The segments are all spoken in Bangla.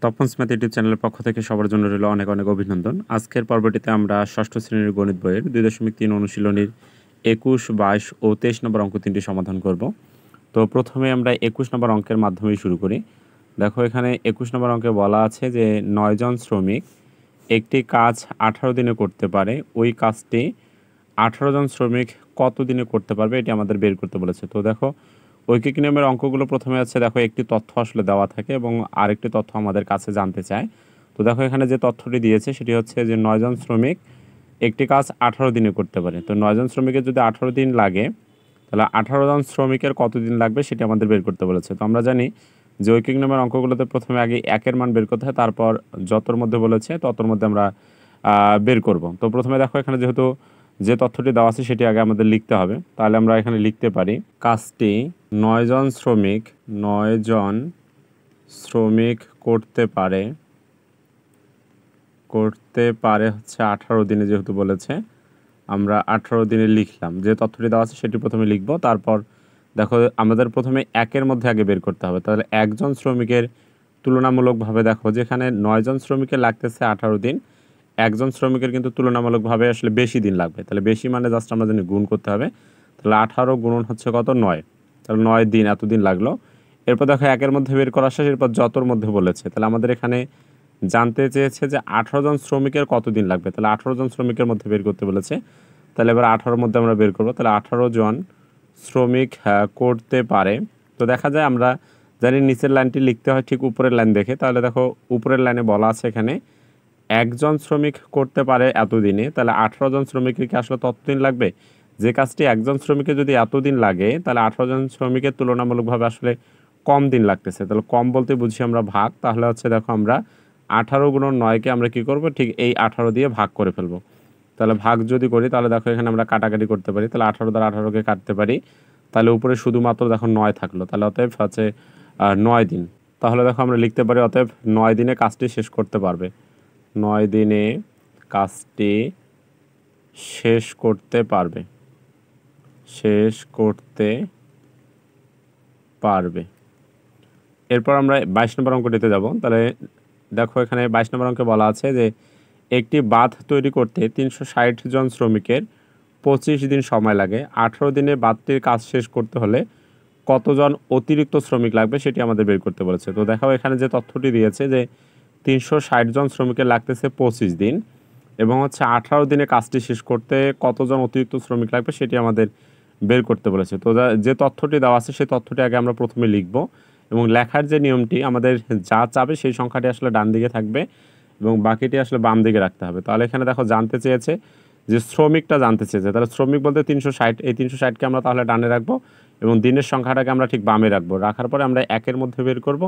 তপনস ম্যাথ ইউটিউব চ্যানেলের পক্ষ থেকে সবার জন্য রইল অনেক অনেক অভিনন্দন। আজকের পর্বটিতে আমরা ষষ্ঠ শ্রেণীর গণিত বইয়ের 2.3 অনুশীলনীর 21, 22 ও 23 নম্বর অঙ্ক তিনটি সমাধান করব। তো প্রথমে আমরা 21 নম্বর অঙ্কের মাধ্যমেই শুরু করি। দেখো এখানে 21 নম্বর অঙ্কে বলা আছে যে 9 জন শ্রমিক একটি কাজ 18 দিনে করতে পারে, ওই কাজটি 18 জন শ্রমিক কত দিনে করতে পারবে এটি আমাদের বের করতে বলেছে। তো দেখো ঐকিক নিয়মের অঙ্কগুলো প্রথমে আছে, দেখো একটি তথ্য আসলে দেওয়া থাকে এবং আরেকটি তথ্য আমাদের কাছে জানতে চায়। তো দেখো এখানে যে তথ্যটি দিয়েছে সেটি হচ্ছে যে 9 জন শ্রমিক একটি কাজ 18 দিনে করতে পারে। তো 9 জন শ্রমিকের যদি 18 দিন লাগে তাহলে 18 জন শ্রমিকের কত দিন লাগবে সেটি আমাদের বের করতে বলেছে। তো আমরা জানি যে ঐকিক নিয়মের অঙ্কগুলোতে প্রথমে আগে একের মান বের করতে হয়, তারপর যতর মধ্যে বলেছে ততর মধ্যে আমরা বের করব। তো প্রথমে দেখো এখানে যেহেতু যে তথ্যটি দেওয়া আছে সেটি আগে আমাদের লিখতে হবে, তাহলে আমরা এখানে লিখতে পারি কাজটি 9 জন শ্রমিক করতে পারে হচ্ছে 18 দিনে, যেহেতু বলেছে আমরা 18 দিনে লিখলাম। যে তথ্যটি দেওয়া আছে সেটি প্রথমে লিখব, তারপর দেখো আমাদের প্রথমে একের মধ্যে আগে বের করতে হবে। তাহলে একজন শ্রমিকের তুলনামূলকভাবে দেখো যেখানে 9 জন শ্রমিকের লাগতেছে 18 দিন, একজন শ্রমিকের কিন্তু তুলনামূলকভাবে আসলে বেশি দিন লাগবে। তাহলে বেশি মানে জাস্ট আমরা জানি গুণ করতে হবে। তাহলে 18 গুণন হচ্ছে কত, 9। তাহলে 9 দিন, এতদিন লাগলো। এরপর দেখো একের মধ্যে বের করা শেষ, এরপর যতর মধ্যে বলেছে। তাহলে আমাদের এখানে জানতে চেয়েছে যে 18 জন শ্রমিকের কত দিন লাগবে। তাহলে 18 জন শ্রমিকের মধ্যে বের করতে বলেছে। তাহলে এবার 18-র মধ্যে আমরা বের করবো। তাহলে 18 জন শ্রমিক করতে পারে। তো দেখা যায় আমরা জানি নিচের লাইনটি লিখতে হয় ঠিক উপরের লাইন দেখে। তাহলে দেখো উপরের লাইনে বলা আছে এখানে একজন শ্রমিক করতে পারে এতদিনে, তাহলে 18 জন শ্রমিকের কি আসলে ততদিন লাগবে? যে কাজটি একজন শ্রমিকের যদি এতদিন লাগে তাহলে 18 জন শ্রমিকের তুলনামূলকভাবে আসলে কম দিন লাগতেছে। তাহলে কম বলতে বুঝি আমরা ভাগ। তাহলে হচ্ছে দেখো আমরা 18 গুণন 9কে আমরা কি করব, ঠিক এই 18 দিয়ে ভাগ করে ফেলবো। তাহলে ভাগ যদি করি তাহলে দেখো এখানে আমরা কাটাকাটি করতে পারি। তাহলে 18 দ্বারা 18কে কাটতে পারি। তাহলে উপরে শুধুমাত্র দেখো 9 থাকলো। তাহলে অতএব হচ্ছে 9 দিন। তাহলে দেখো আমরা লিখতে পারি অতএব 9 দিনে কাজটি শেষ করতে পারবে। 9 দিনে কাজটি শেষ করতে পারবে। এরপর আমরা 22 নম্বর অঙ্কটিতে যাব। তাহলে দেখো এখানে 22 নম্বর অঙ্কে বলা আছে যে একটি বাঁধ তৈরি করতে 360 জন শ্রমিকের 25 দিন সময় লাগে। 18 দিনে বাঁধটির কাজ শেষ করতে হলে কতজন অতিরিক্ত শ্রমিক লাগবে সেটি আমাদের বের করতে বলেছে। তো দেখাও এখানে যে তথ্যটি দিয়েছে যে 360 জন শ্রমিকের লাগতেছে 25 দিন এবং হচ্ছে 18 দিনে কাজটি শেষ করতে কতজন অতিরিক্ত শ্রমিক লাগবে সেটি আমাদের বের করতে বলেছে। তো যে তথ্যটি দেওয়া আছে সেই তথ্যটি আগে আমরা প্রথমে লিখব এবং লেখার যে নিয়মটি আমাদের যা চাবে সেই সংখ্যাটি আসলে ডান দিকে থাকবে এবং বাকিটি আসলে বাম দিকে রাখতে হবে। তাহলে এখানে দেখো জানতে চেয়েছে যে শ্রমিকটা জানতে চেয়েছে, তাহলে শ্রমিক বলতে 360, এই 360কে আমরা তাহলে ডানে রাখবো এবং দিনের সংখ্যাটাকে আমরা ঠিক বামে রাখবো। রাখার পরে আমরা একের মধ্যে বের করব,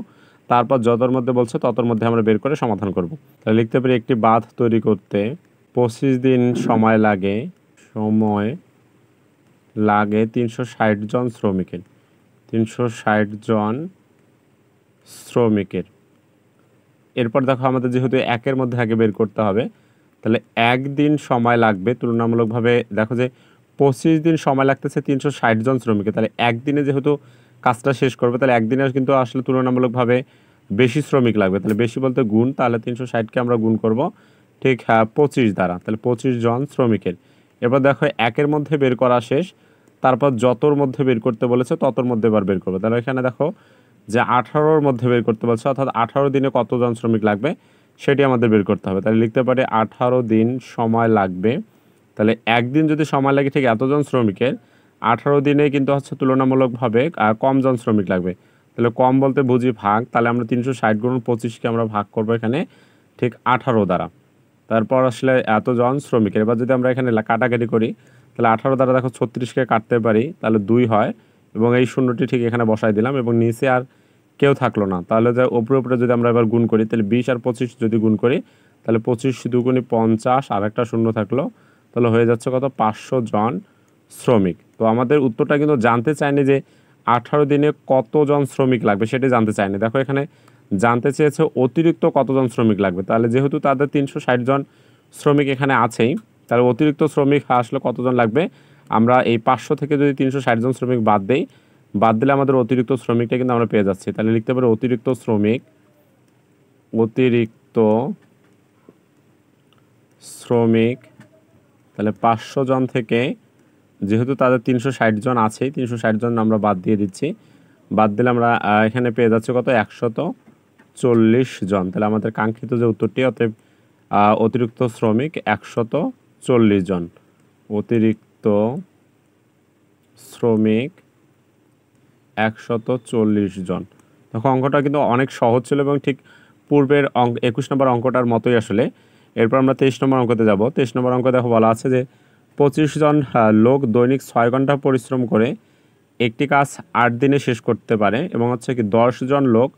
তারপর যতর মধ্যে বলছে ততর মধ্যে আমরা বের করে সমাধান করব। তাহলে লিখতে পারি একটি বাঁধ তৈরি করতে 25 দিন সময় লাগে 360 জন শ্রমিকের। এরপর দেখো আমাদের যেহেতু একের মধ্যে আগে বের করতে হবে, তাহলে একদিন সময় লাগবে তুলনামূলকভাবে। দেখো যে 25 দিন সময় লাগতেছে 360 জন শ্রমিকের, তাহলে একদিনে যেহেতু কাজটা শেষ করবে তাহলে একদিনে কিন্তু আসলে তুলনামূলকভাবে বেশি শ্রমিক লাগবে। তাহলে বেশি বলতে গুণ, তাহলে 360কে আমরা গুণ করব ঠিক 25 দ্বারা, তাহলে 25 জন শ্রমিকের। এরপর দেখো একের মধ্যে বের করা শেষ, তারপর যতর মধ্যে বের করতে বলেছে ততর মধ্যে এবার বের করবো। তাহলে এখানে দেখো যে 18-র মধ্যে বের করতে বলছে, অর্থাৎ 18 দিনে কতজন শ্রমিক লাগবে সেটি আমাদের বের করতে হবে। তাহলে লিখতে পারি 18 দিন সময় লাগবে। তাহলে একদিন যদি সময় লাগে ঠিক এতজন শ্রমিকের, 18 দিনে কিন্তু হচ্ছে তুলনামূলকভাবে কমজন শ্রমিক লাগবে। তাহলে কম বলতে বুঝি ভাগ। তাহলে আমরা 360 গুণ 25কে আমরা ভাগ করবো এখানে ঠিক 18 দ্বারা। তারপর আসলে এতজন শ্রমিকের। এবার যদি আমরা এখানে কাটাকাটি করি তাহলে 18 দ্বারা দেখো 36কে কাটতে পারি, তাহলে 2 হয় এবং এই শূন্যটি ঠিক এখানে বসাই দিলাম এবং নিচে আর কেউ থাকলো না। তাহলে যে উপরে যদি আমরা এবার গুণ করি তাহলে 20 আর 25 যদি গুণ করি তাহলে 25 দুগুণে 50 আর একটা শূন্য থাকলো, তাহলে হয়ে যাচ্ছে কত, 500 জন শ্রমিক। তো আমাদের উত্তরটা কিন্তু জানতে চায়নি যে 18 দিনে কতজন শ্রমিক লাগবে সেটি জানতে চায়নি। দেখো এখানে জানতে চেয়েছে অতিরিক্ত কতজন শ্রমিক লাগবে। তাহলে যেহেতু তাদের 360 জন শ্রমিক এখানে আছেই, তাহলে অতিরিক্ত শ্রমিক আসলে কতজন লাগবে, আমরা এই 500 থেকে যদি 360 জন শ্রমিক বাদ দিলে আমাদের অতিরিক্ত শ্রমিকটা কিন্তু আমরা পেয়ে যাচ্ছি। তাহলে লিখতে পারি অতিরিক্ত শ্রমিক অতিরিক্ত শ্রমিক, তাহলে 500 জন থেকে যেহেতু তাদের 360 জন আছে, 360 জন আমরা বাদ দিয়ে দিচ্ছি। বাদ দিলে আমরা এখানে পেয়ে যাচ্ছে কত, 140 জন। তাহলে আমাদের কাঙ্ক্ষিত যে উত্তরটি, অতএব অতিরিক্ত শ্রমিক 140 জন। অতিরিক্ত শ্রমিক 140 জন। দেখো অঙ্কটা কিন্তু অনেক সহজ ছিল এবং ঠিক পূর্বের 21 নম্বর অঙ্কটার মতোই আসলে। এরপর আমরা 23 নম্বর অঙ্কতে যাব। 23 নম্বর অঙ্ক দেখো বলা আছে যে 25 জন লোক দৈনিক 6 ঘন্টা পরিশ্রম করে একটি কাজ 8 দিনে শেষ করতে পারে এবং হচ্ছে কি 10 জন লোক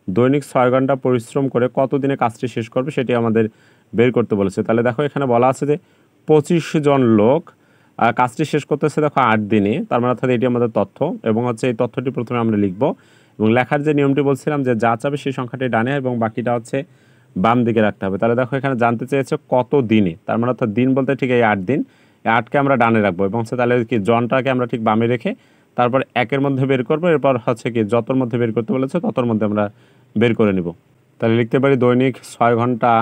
দৈনিক 6 ঘন্টা পরিশ্রম করে কত দিনে কাজটি শেষ করবে সেটি আমাদের বের করতে বলেছে। তাহলে দেখো এখানে বলা আছে যে 25 জন লোক কাজটি শেষ করতেছে দেখো 8 দিনে, তার মানে অর্থাৎ এটি আমাদের তথ্য এবং হচ্ছে এই তথ্যটি প্রথমে আমরা লিখব এবং লেখার যে নিয়মটি বলছিলাম যে যা চাবে সেই সংখ্যাটি ডানে এবং বাকিটা হচ্ছে বাম দিকে রাখতে হবে। তাহলে দেখো এখানে জানতে চেয়েছে কত দিনে, তার মানে অর্থাৎ দিন বলতে ঠিক এই 8 দিন, এই 8কে আমরা ডানে রাখবো এবং হচ্ছে তাহলে কি জনটাকে আমরা ঠিক বামে রেখে তারপর একের মধ্যে বের করবো, এরপর হচ্ছে কি যতর মধ্যে বের করতে বলেছে ততর মধ্যে আমরা বের করে নিব। তাহলে লিখতে পারি দৈনিক 6 ঘন্টা,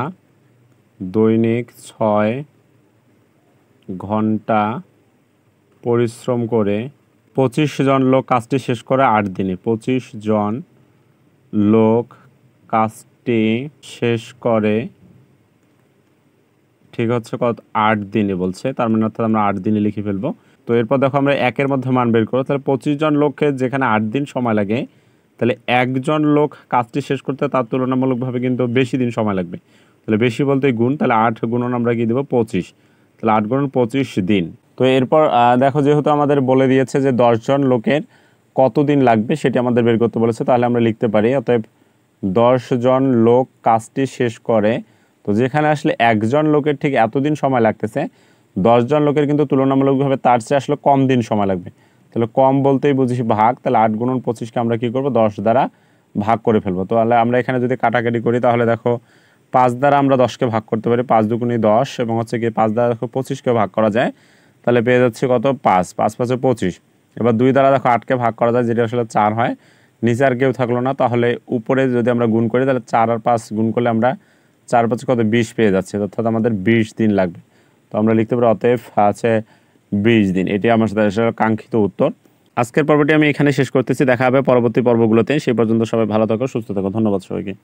দৈনিক 6 ঘন্টা পরিশ্রম করে 25 জন লোক কাজটি শেষ করে 8 দিনে। 25 জন লোক কাজটি শেষ করে ঠিক হচ্ছে কত, 8 দিনে বলছে, তার মানে অর্থাৎ আমরা 8 দিনে লিখে ফেলবো। তো এরপর দেখো আমরা একের মধ্যে মান বের করবো। তাহলে 25 জন লোককে যেখানে 8 দিন সময় লাগে, তাহলে একজন লোক কাজটি শেষ করতে তার তুলনামূলকভাবে কিন্তু বেশি দিন সময় লাগবে। তাহলে বেশি বলতে গুণ, তাহলে 8 গুণন আমরা কি দেবো 25, তাহলে 8 গুণন 25 দিন। তো এরপর দেখো যেহেতু আমাদের বলে দিয়েছে যে 10 জন লোকের কত দিন লাগবে সেটি আমাদের বের করতে বলেছে, তাহলে আমরা লিখতে পারি অতএব 10 জন লোক কাজটি শেষ করে, তো যেখানে আসলে একজন লোকের ঠিক এতদিন সময় লাগতেছে, 10 জন লোকের কিন্তু তুলনামূলকভাবে তার চেয়ে আসলে কম দিন সময় লাগবে। তাহলে কম বলতেই বুঝি ভাগ, তাহলে 8 গুণন 25কে আমরা কী করবো 10 দ্বারা ভাগ করে ফেলবো। তাহলে আমরা এখানে যদি কাটাকাটি করি তাহলে দেখো 5 দ্বারা আমরা 10কে ভাগ করতে পারি, 5 দুগুণে 10 এবং হচ্ছে কি 5 দ্বারা দেখো 25কে ভাগ করা যায়, তাহলে পেয়ে যাচ্ছে কত 5, 5 5 25। এবার 2 দ্বারা দেখো 8কে ভাগ করা যায়, যেটা আসলে 4 হয়, নিচে আর কেউ থাকলো না, তাহলে উপরে যদি আমরা গুণ করি তাহলে 4 আর 5 গুণ করলে আমরা 4 5 কত 20 পেয়ে যাচ্ছে, অর্থাৎ আমাদের 20 দিন লাগবে। তো আমরা লিখতে পারি অতএব আছে 20 দিন, এটি আমার সাথে কাঙ্ক্ষিত উত্তর। আজকের পর্বটি আমি এখানে শেষ করতেছি, দেখা হবে পরবর্তী পর্বগুলোতে। সেই পর্যন্ত সবাই ভালো থাকো, সুস্থ থাকো, ধন্যবাদ সবাইকে।